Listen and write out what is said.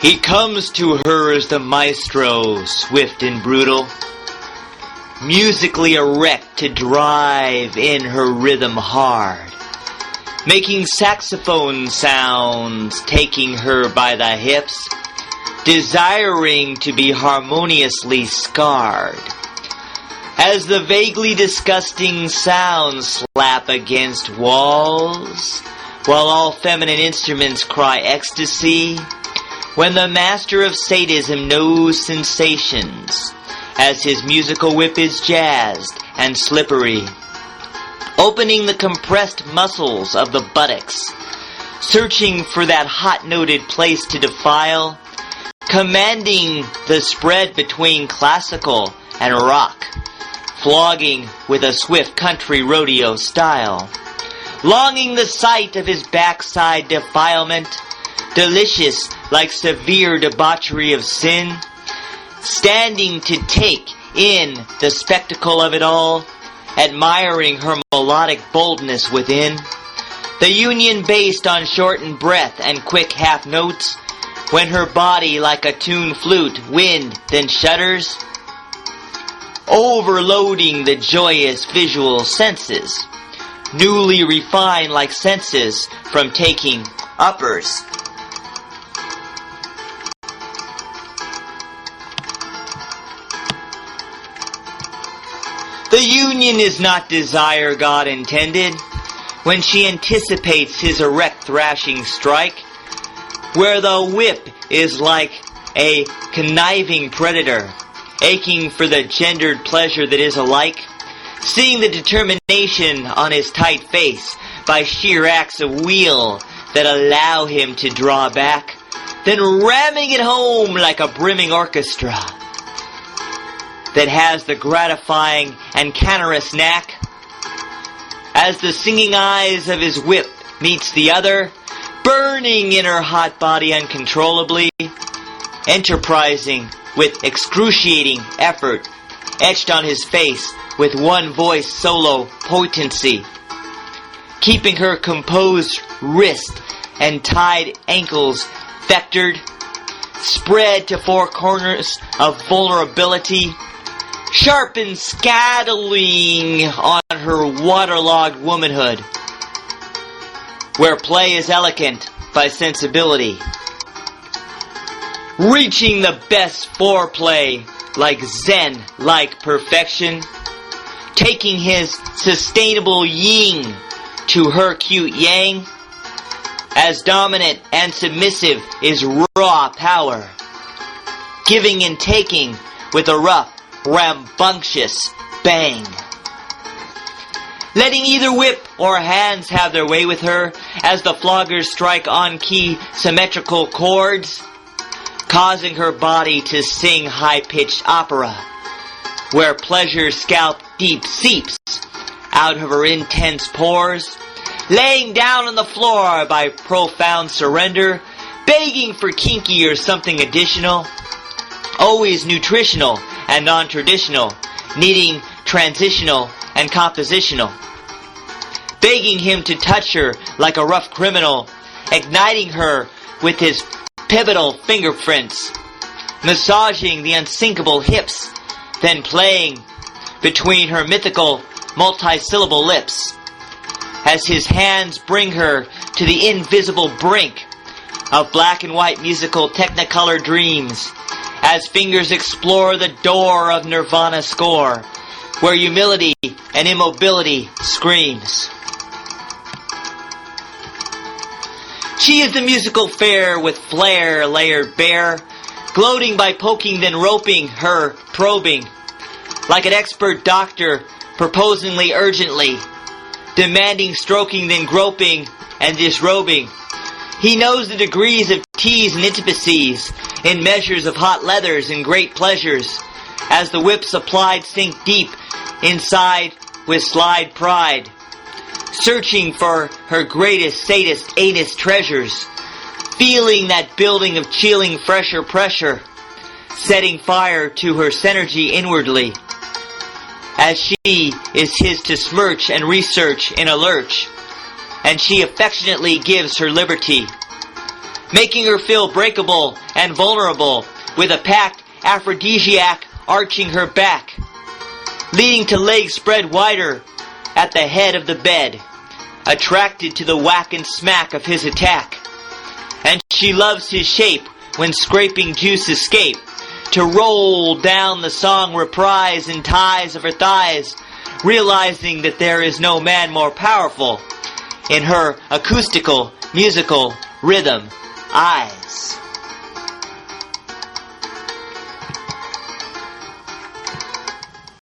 He comes to her as the Maestro, swift and brutal, musically erect to drive in her rhythm hard, making saxophone sounds, taking her by the hips, desiring to be harmoniously scarred. As the vaguely disgusting sounds slap against walls, while all feminine instruments cry ecstasy, when the master of sadism knows sensations, as his musical whip is jazzed and slippery, opening the compressed muscles of the buttocks, searching for that hot-noted place to defile, commanding the spread between classical and rock, flogging with a swift country rodeo style, longing the sight of his backside defilement, delicious like severe debauchery of sin, standing to take in the spectacle of it all, admiring her melodic boldness within, the union based on shortened breath and quick half notes, when her body like a tuned flute wind then shudders, overloading the joyous visual senses, newly refined like senses from taking uppers. The union is not desire God intended, when she anticipates his erect thrashing strike, where the whip is like a conniving predator, aching for the gendered pleasure that is alike, seeing the determination on his tight face by sheer acts of will that allow him to draw back, then ramming it home like a brimming orchestra that has the gratifying and canorous knack, as the singing eyes of his whip meets the other, burning in her hot body uncontrollably, enterprising with excruciating effort, etched on his face with one voice solo potency, keeping her composed wrist and tied ankles vectored, spread to four corners of vulnerability, sharp and scattling on her waterlogged womanhood, where play is elegant by sensibility, reaching the best foreplay like Zen-like perfection, taking his sustainable yin to her cute yang, as dominant and submissive is raw power, giving and taking with a rough, rambunctious bang. Letting either whip or hands have their way with her as the floggers strike on-key symmetrical chords, causing her body to sing high-pitched opera, where pleasure's scalp deep seeps out of her intense pores, laying down on the floor by profound surrender, begging for kinky or something additional, always nutritional and non-traditional, needing transitional and compositional, begging him to touch her like a rough criminal, igniting her with his pivotal fingerprints, massaging the unsinkable hips, then playing between her mythical multi-syllable lips, as his hands bring her to the invisible brink of black and white musical technicolor dreams, as fingers explore the door of Nirvana score, where humility and immobility screams. She is the musical fair with flair layered bare, gloating by poking then roping her, probing, like an expert doctor proposingly urgently, demanding stroking then groping and disrobing. He knows the degrees of tease and intimacies, in measures of hot leathers and great pleasures, as the whips applied sink deep inside with slide pride, searching for her greatest sadist anus treasures, feeling that building of chilling fresher pressure, setting fire to her synergy inwardly, as she is his to smirch and research in a lurch, and she affectionately gives her liberty, making her feel breakable and vulnerable, with a packed aphrodisiac arching her back, leading to legs spread wider at the head of the bed, attracted to the whack and smack of his attack. And she loves his shape when scraping juice escape, to roll down the song reprise in ties of her thighs, realizing that there is no man more powerful in her acoustical, musical rhythm eyes.